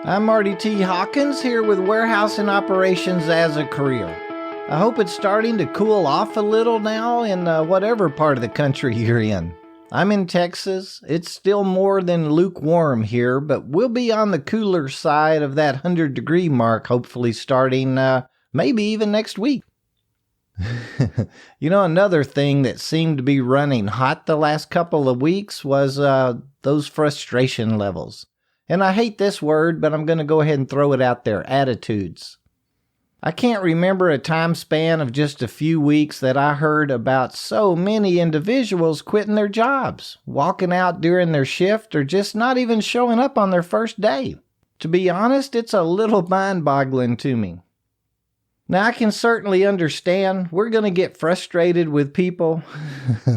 I'm Marty T. Hawkins here with Warehouse and Operations as a Career. I hope it's starting to cool off a little now in whatever part of the country you're in. I'm in Texas. It's still more than lukewarm here, but we'll be on the cooler side of that 100-degree mark, hopefully starting maybe even next week. Another thing that seemed to be running hot the last couple of weeks was those frustration levels. And I hate this word, but I'm going to go ahead and throw it out there, attitudes. I can't remember a time span of just a few weeks that I heard about so many individuals quitting their jobs, walking out during their shift, or just not even showing up on their first day. To be honest, it's a little mind-boggling to me. Now, I can certainly understand we're going to get frustrated with people,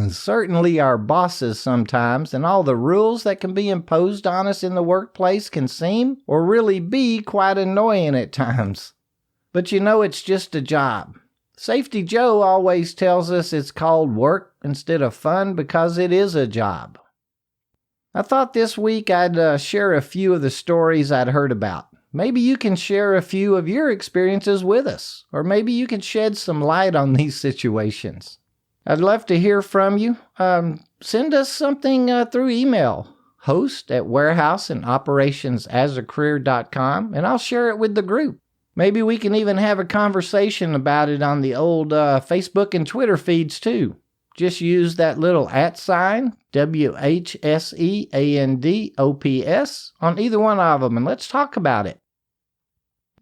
certainly our bosses sometimes, and all the rules that can be imposed on us in the workplace can seem or really be quite annoying at times. But it's just a job. Safety Joe always tells us it's called work instead of fun because it is a job. I thought this week I'd share a few of the stories I'd heard about. Maybe you can share a few of your experiences with us, or maybe you can shed some light on these situations. I'd love to hear from you. Send us something through email, host@warehouseandoperationsasacareer.com, and I'll share it with the group. Maybe we can even have a conversation about it on the old Facebook and Twitter feeds too. Just use that little @ WHSEANDOPS on either one of them, and let's talk about it.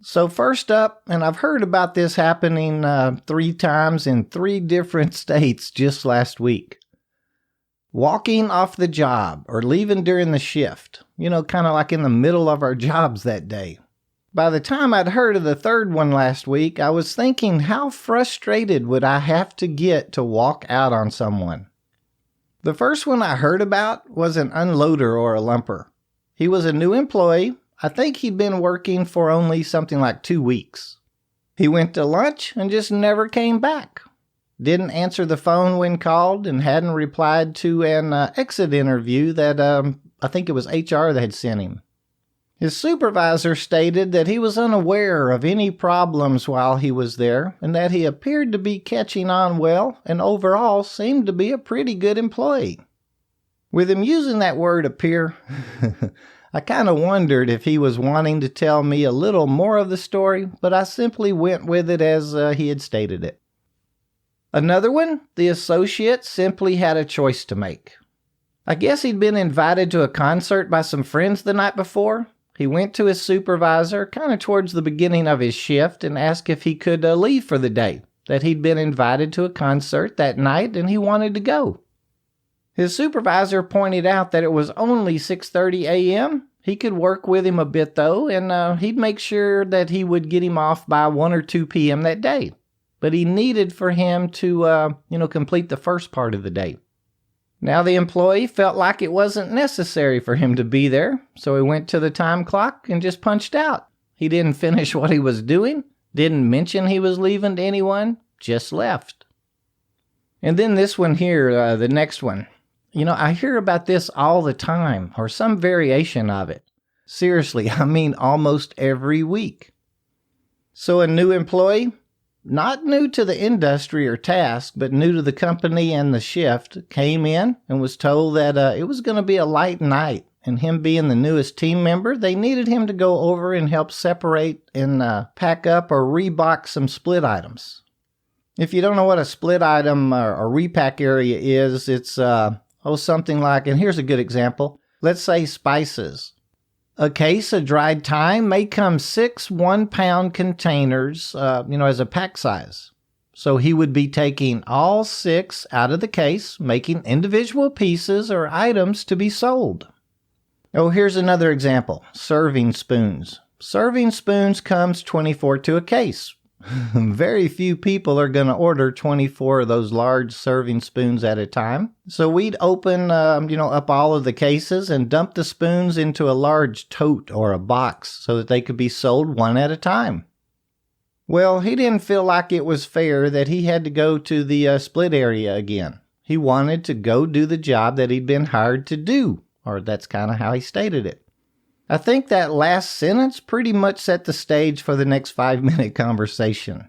So first up, and I've heard about this happening 3 times in 3 different states just last week. Walking off the job or leaving during the shift, kind of like in the middle of our jobs that day. By the time I'd heard of the third one last week, I was thinking, how frustrated would I have to get to walk out on someone? The first one I heard about was an unloader or a lumper. He was a new employee. I think he'd been working for only something like 2 weeks. He went to lunch and just never came back. Didn't answer the phone when called and hadn't replied to an exit interview that I think it was HR that had sent him. His supervisor stated that he was unaware of any problems while he was there and that he appeared to be catching on well and overall seemed to be a pretty good employee. With him using that word appear, I kind of wondered if he was wanting to tell me a little more of the story, but I simply went with it as he had stated it. Another one, the associate simply had a choice to make. I guess he'd been invited to a concert by some friends the night before. He went to his supervisor kind of towards the beginning of his shift and asked if he could leave for the day, that he'd been invited to a concert that night and he wanted to go. His supervisor pointed out that it was only 6:30 a.m. He could work with him a bit though, and he'd make sure that he would get him off by 1 or 2 p.m. that day. But he needed for him to, complete the first part of the day. Now the employee felt like it wasn't necessary for him to be there, so he went to the time clock and just punched out. He didn't finish what he was doing, didn't mention he was leaving to anyone, just left. And then this one here, the next one. I hear about this all the time, or some variation of it. Seriously, I mean almost every week. So a new employee, not new to the industry or task, but new to the company and the shift, came in and was told that it was going to be a light night. And him being the newest team member, they needed him to go over and help separate and pack up or rebox some split items. If you don't know what a split item or repack area is, it's something like, and here's a good example, let's say spices. A case of dried thyme may come 6 1-pound containers, as a pack size. So he would be taking all 6 out of the case, making individual pieces or items to be sold. Oh, here's another example. Serving spoons. Serving spoons comes 24 to a case. Very few people are going to order 24 of those large serving spoons at a time. So we'd open, up all of the cases and dump the spoons into a large tote or a box so that they could be sold one at a time. Well, he didn't feel like it was fair that he had to go to the split area again. He wanted to go do the job that he'd been hired to do, or that's kind of how he stated it. I think that last sentence pretty much set the stage for the next 5-minute conversation.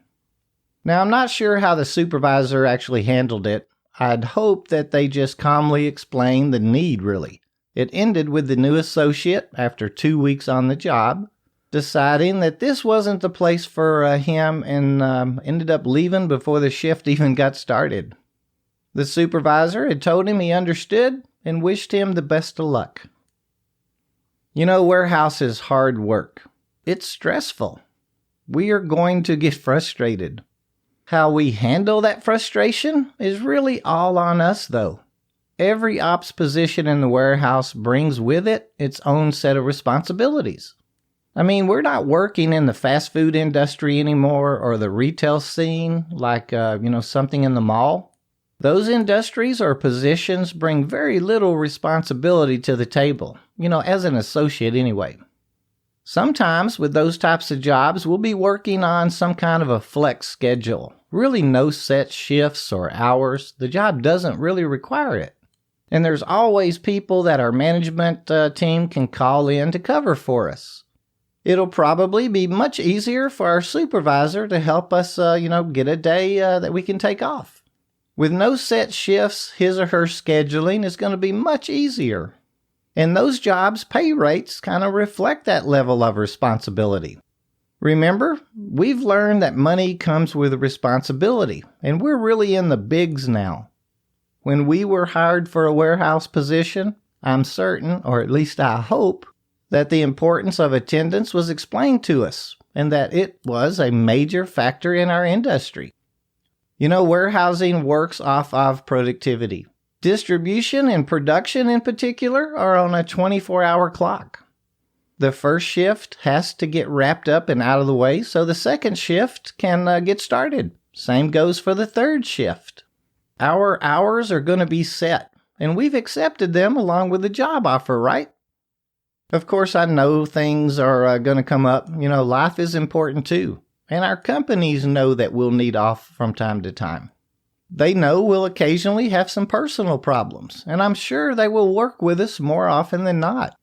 Now, I'm not sure how the supervisor actually handled it. I'd hoped that they just calmly explained the need, really. It ended with the new associate, after 2 weeks on the job, deciding that this wasn't the place for him and ended up leaving before the shift even got started. The supervisor had told him he understood and wished him the best of luck. You know, warehouse is hard work. It's stressful. We are going to get frustrated. How we handle that frustration is really all on us, though. Every ops position in the warehouse brings with it its own set of responsibilities. I mean, we're not working in the fast food industry anymore or the retail scene like, something in the mall. Those industries or positions bring very little responsibility to the table, as an associate anyway. Sometimes with those types of jobs, we'll be working on some kind of a flex schedule. Really no set shifts or hours. The job doesn't really require it. And there's always people that our management team can call in to cover for us. It'll probably be much easier for our supervisor to help us, get a day that we can take off. With no set shifts, his or her scheduling is going to be much easier. And those jobs' pay rates kind of reflect that level of responsibility. Remember, we've learned that money comes with responsibility, and we're really in the bigs now. When we were hired for a warehouse position, I'm certain, or at least I hope, that the importance of attendance was explained to us, and that it was a major factor in our industry. Warehousing works off of productivity. Distribution and production in particular are on a 24-hour clock. The first shift has to get wrapped up and out of the way so the second shift can get started. Same goes for the third shift. Our hours are going to be set, and we've accepted them along with the job offer, right? Of course, I know things are going to come up. Life is important too. And our companies know that we'll need off from time to time. They know we'll occasionally have some personal problems, and I'm sure they will work with us more often than not.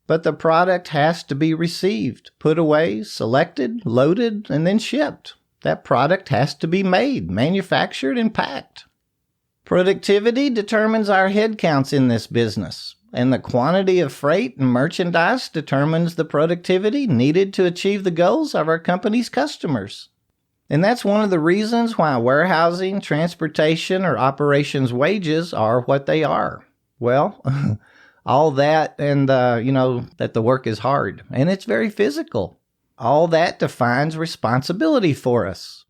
But the product has to be received, put away, selected, loaded, and then shipped. That product has to be made, manufactured, and packed. Productivity determines our headcounts in this business, and the quantity of freight and merchandise determines the productivity needed to achieve the goals of our company's customers. And that's one of the reasons why warehousing, transportation, or operations wages are what they are. Well, all that and, that the work is hard, and it's very physical. All that defines responsibility for us.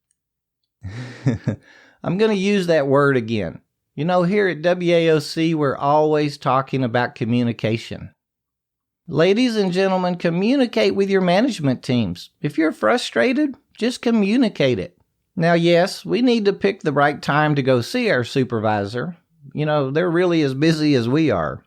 I'm going to use that word again. Here at WAOC, we're always talking about communication. Ladies and gentlemen, communicate with your management teams. If you're frustrated, just communicate it. Now, yes, we need to pick the right time to go see our supervisor. They're really as busy as we are.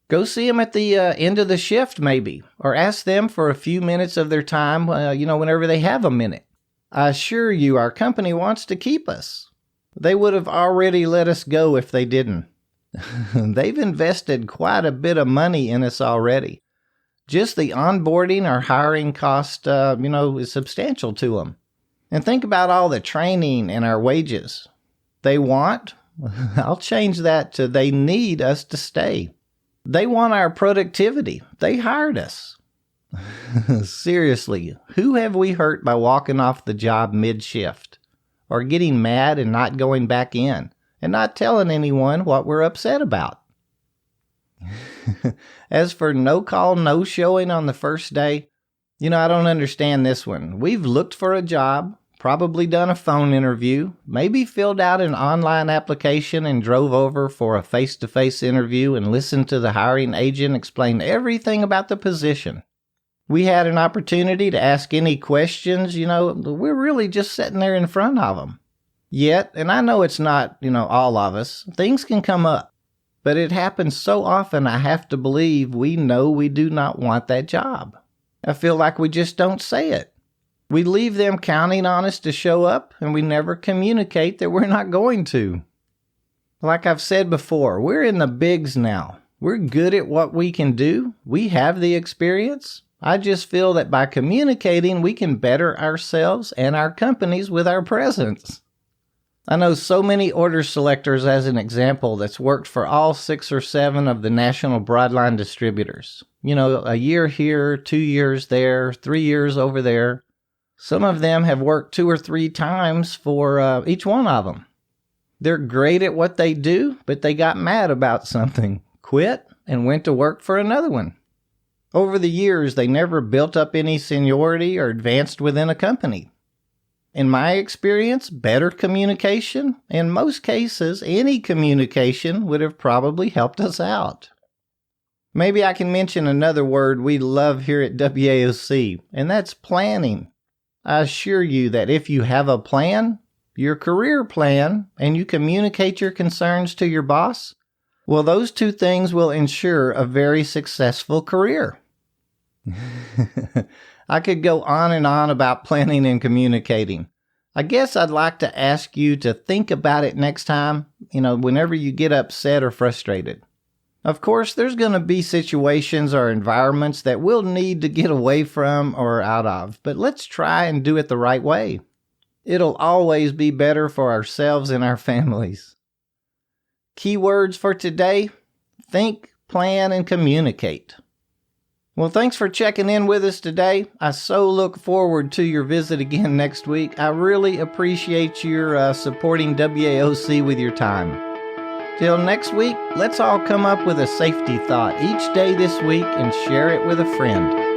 Go see them at the end of the shift, maybe, or ask them for a few minutes of their time, whenever they have a minute. I assure you, our company wants to keep us. They would have already let us go if they didn't. They've invested quite a bit of money in us already. Just the onboarding or hiring cost, is substantial to them. And think about all the training and our wages. They want, I'll change that to they need us to stay. They want our productivity. They hired us. Seriously, who have we hurt by walking off the job mid-shift? Or getting mad and not going back in, and not telling anyone what we're upset about? As for no call, no showing on the first day, I don't understand this one. We've looked for a job, probably done a phone interview, maybe filled out an online application and drove over for a face-to-face interview and listened to the hiring agent explain everything about the position. We had an opportunity to ask any questions, we're really just sitting there in front of them. Yet, and I know it's not, all of us, things can come up. But it happens so often I have to believe we know we do not want that job. I feel like we just don't say it. We leave them counting on us to show up, and we never communicate that we're not going to. Like I've said before, we're in the bigs now. We're good at what we can do. We have the experience. I just feel that by communicating, we can better ourselves and our companies with our presence. I know so many order selectors, as an example, that's worked for all 6 or 7 of the national broadline distributors. A year here, 2 years there, 3 years over there. Some of them have worked 2 or 3 times for each one of them. They're great at what they do, but they got mad about something, quit, and went to work for another one. Over the years, they never built up any seniority or advanced within a company. In my experience, better communication, in most cases, any communication would have probably helped us out. Maybe I can mention another word we love here at WAOC, and that's planning. I assure you that if you have a plan, your career plan, and you communicate your concerns to your boss, well, those 2 things will ensure a very successful career. I could go on and on about planning and communicating. I guess I'd like to ask you to think about it next time, whenever you get upset or frustrated. Of course, there's going to be situations or environments that we'll need to get away from or out of, but let's try and do it the right way. It'll always be better for ourselves and our families. Keywords for today: think, plan, and communicate. Well, thanks for checking in with us today. I so look forward to your visit again next week. I really appreciate your supporting WAOC with your time. Till next week, let's all come up with a safety thought each day this week and share it with a friend.